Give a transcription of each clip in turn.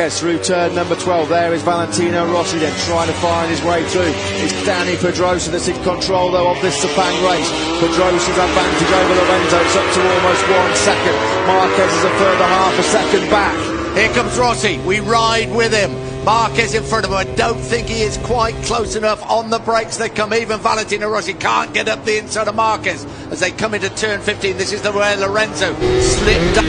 Marquez through turn number 12. There is Valentino Rossi then trying to find his way through. It's Danny Pedrosa that's in control though of this Sepang race. Pedrosa's advantage over Lorenzo, it's up to almost 1 second. Marquez is a further half a second back. Here comes Rossi, we ride with him. Marquez in front of him, I don't think he is quite close enough on the brakes they come. Even Valentino Rossi can't get up the inside of Marquez as they come into turn 15. This is the way Lorenzo slipped up.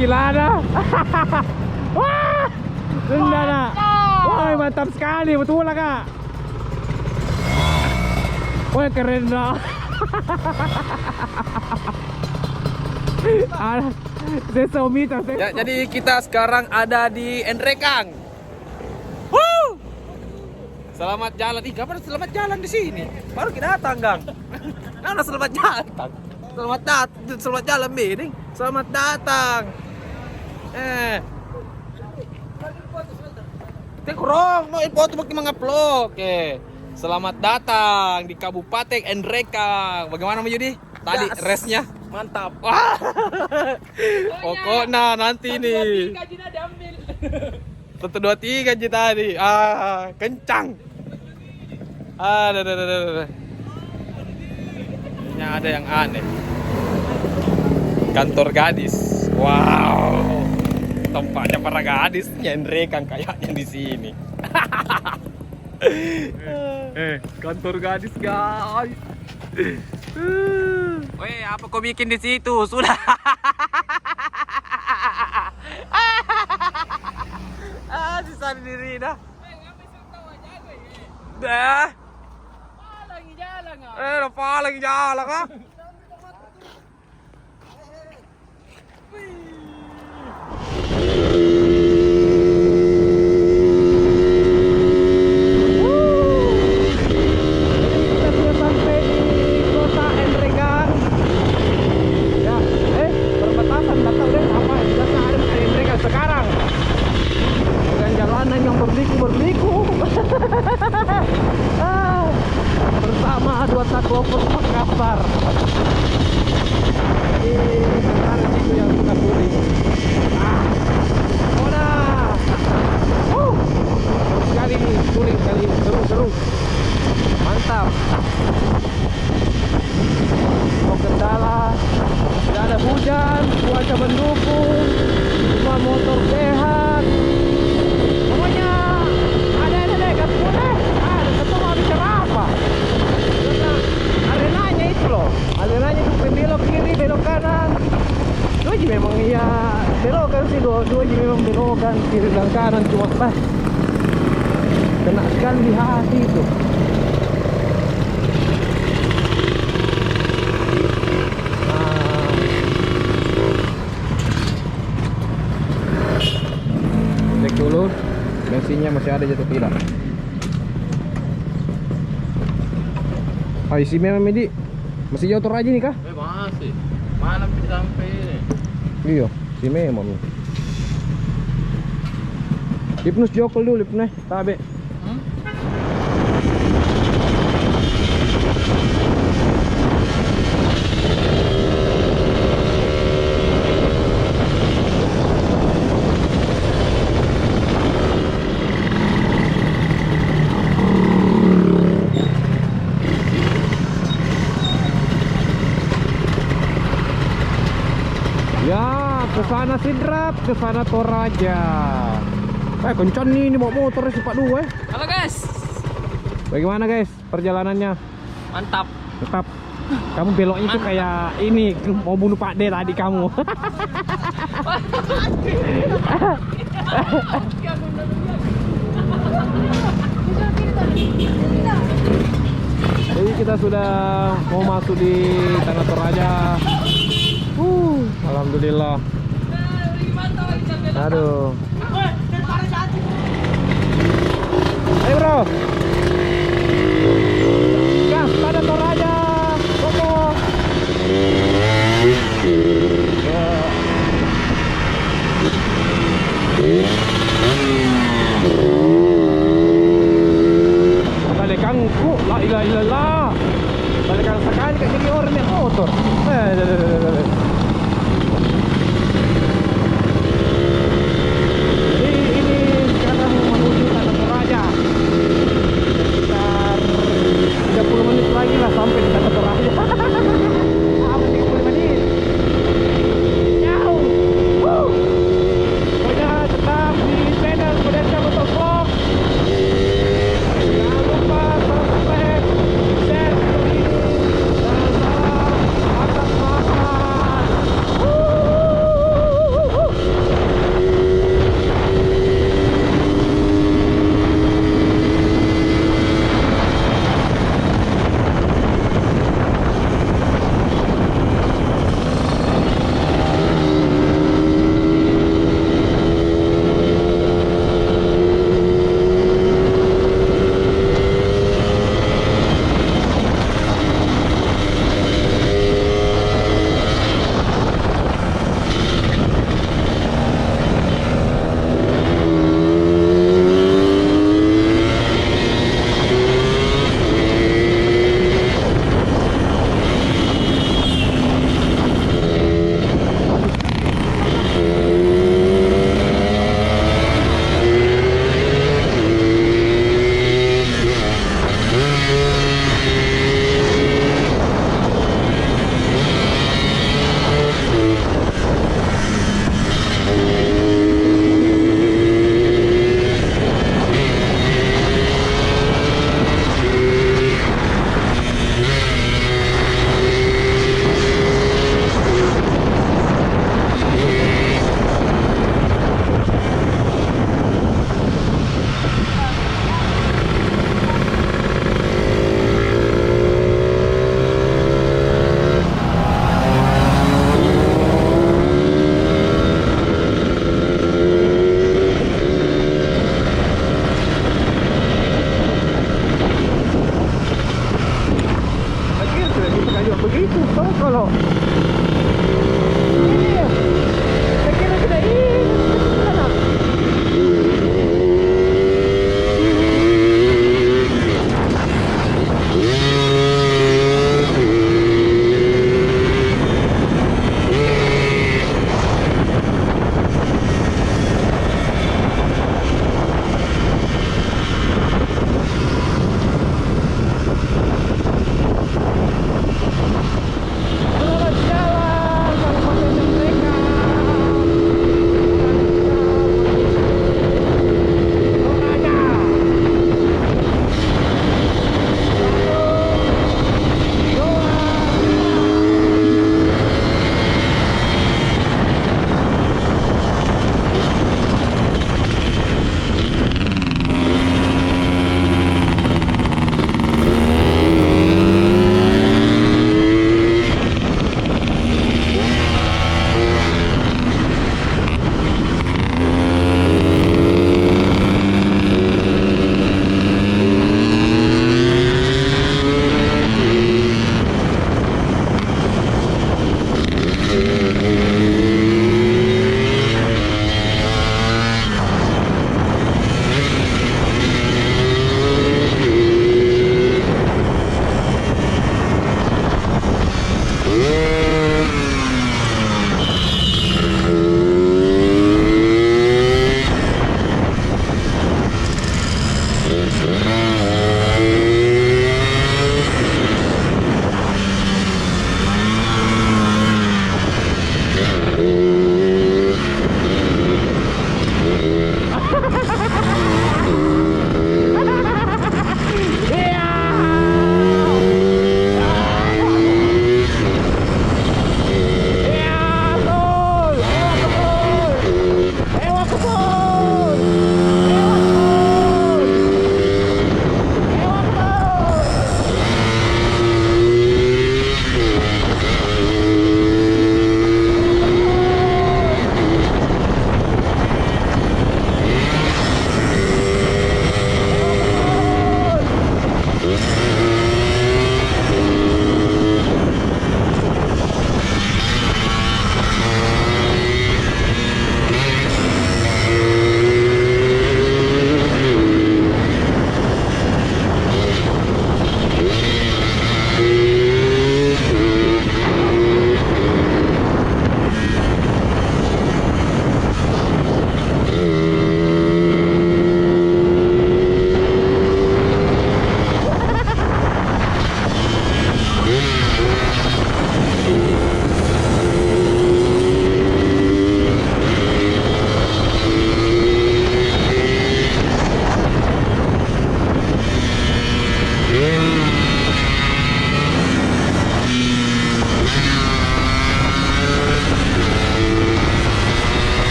Gila dah. Wah, rendah nak. Wah, mantap sekali, betul lah kak. Wah, keren dah. Jadi kita sekarang ada di Nrekang. Woo! Selamat jalan. Ih, kapan selamat jalan di sini? Baru kita datang, Gang. Mana selamat jalan? Selamat jalan, Bing. Selamat datang. Kita kurang, no foto bagi mengupload. Oke. Selamat datang di Kabupaten Nrekang. Bagaimana Yudi? Tadi resnya mantap. Wah. Pokoknya nanti nih. 123 Ji tadi. Kencang. Ini ada yang aneh. Kantor gadis. Wow. Tempatnya para gadis Nrekang kayaknya di sini. Kantor gadis guys. Weh, apa kau bikin di situ? Sudah. Sisa diri dah. Dah. Lagi jalan ah. Apa lagi jalan ah? Bersama 21 Lovers Makassar. Sekarang itu yang kita beli. Seru sekali nih, touring kali ini, seru. Mantap. Mau kendala, tidak ada hujan, cuaca mendukung, semua motor sehat. Pokoknya ada gas boleh. Ada ketemu bicara apa? alirannya itu belok kiri, belok kanan. Dua ji memang iya belokan sih, dua ji memang belokan kiri dan kanan, cuma kena sekali di hati itu. Cek dulu bensinnya masih ada atau tidak. Isi memang Medi masih jauh aja nih kah? Masih. Mana sampai ini? Iya, si memang. Lipnus jokol dulu, Lipnus, tabe. Ya, kesana Sidrap, kesana Toraja. Kencang nih, ini bawa motor si Pak Dua. Halo guys. Bagaimana guys perjalanannya? Mantap. Tetap. Kamu beloknya itu kayak ini mau bunuh Pak D tadi kamu. Jadi kita sudah mau masuk di Tanah Toraja. Alhamdulillah. Aduh. Ayo bro. Gas, Tanah Toraja. Kopo. Balikangku, la ilaha illallah. Balikang sekali kayak jadi orang yang motor. Ini sekarang menuju Tanah Toraja. Sekitar 30 menit lagi lah sampai di Tanah Toraja. 30 menit.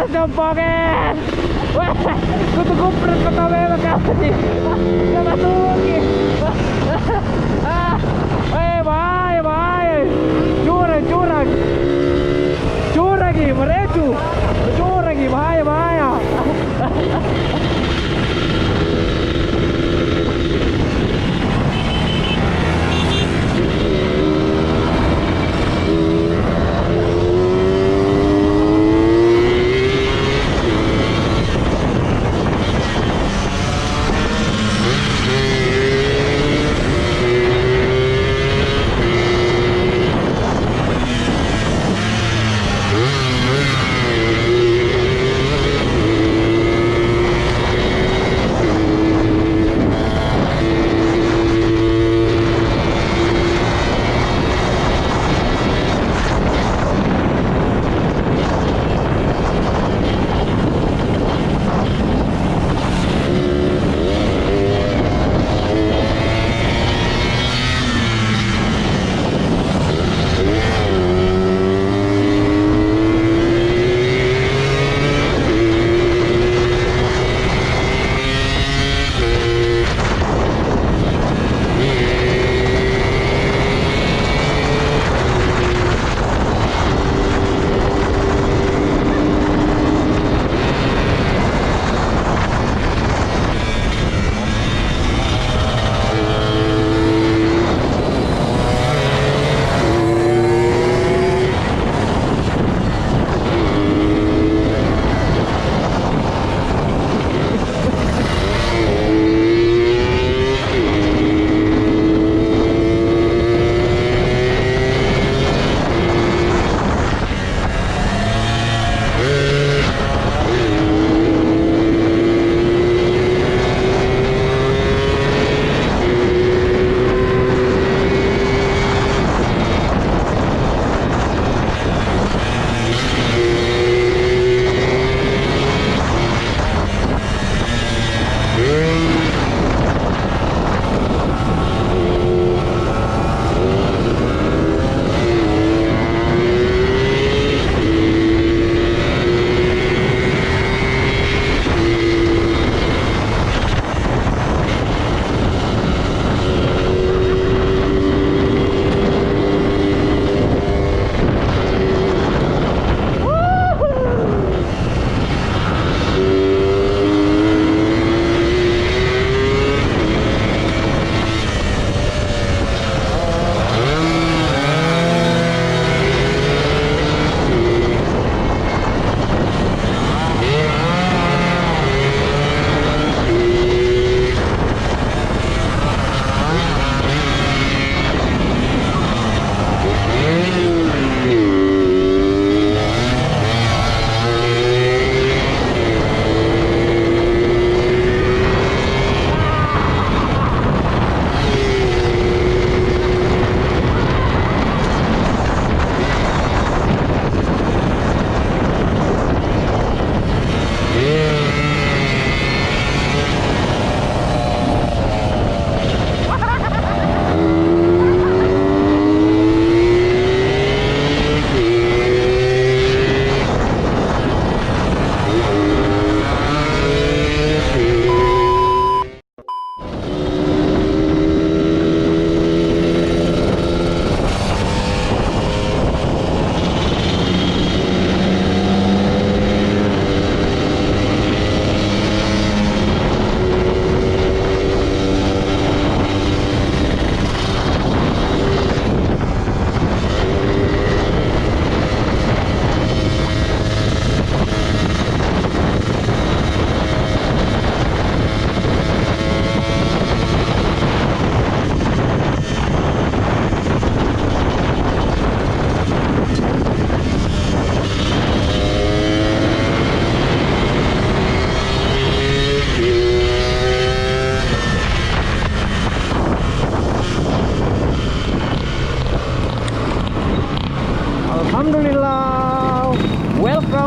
Jompokin. Weh, kutu kumpret kota memang kasih. Gak masukin. Bahaya, bahaya. Curang, curang. Curang lagi, merecu. Curang lagi, bahaya, bahaya.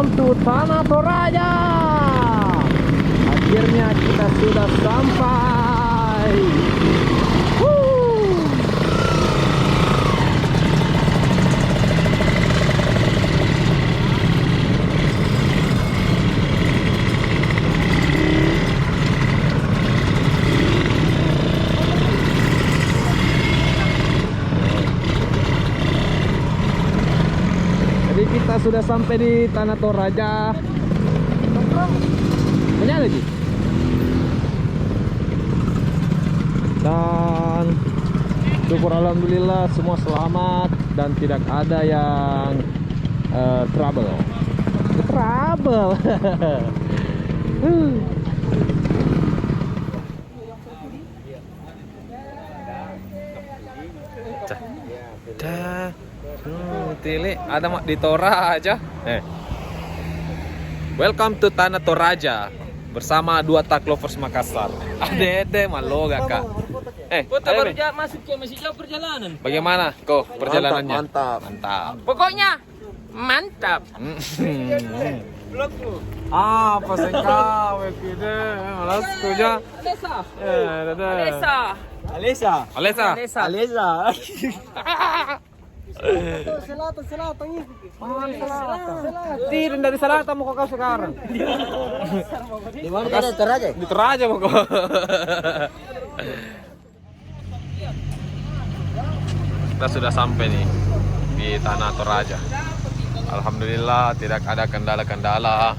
Welcome to Tanah Toraja. Akhirnya kita sudah sampai. Woo. Jadi kita sudah sampai di Tanah Toraja. Banyak lagi. Dan syukur alhamdulillah semua selamat dan tidak ada yang trouble. Trouble. Tili ada mak di Toraja. Welcome to Tanah Toraja bersama dua tak lovers Makassar. Ade maloga kak. Kota baru masuk ke masih jauh perjalanan. Bagaimana kok perjalanannya? Mantap. Pokoknya mantap. Apa sih kau kide? Malas kuja. Alesa. Alesa. Tidak dari selatan mau kau sekarang. Di mana ada Toraja? Di Toraja mau kau. Kita sudah sampai nih di Tanah Toraja. Alhamdulillah tidak ada kendala-kendala.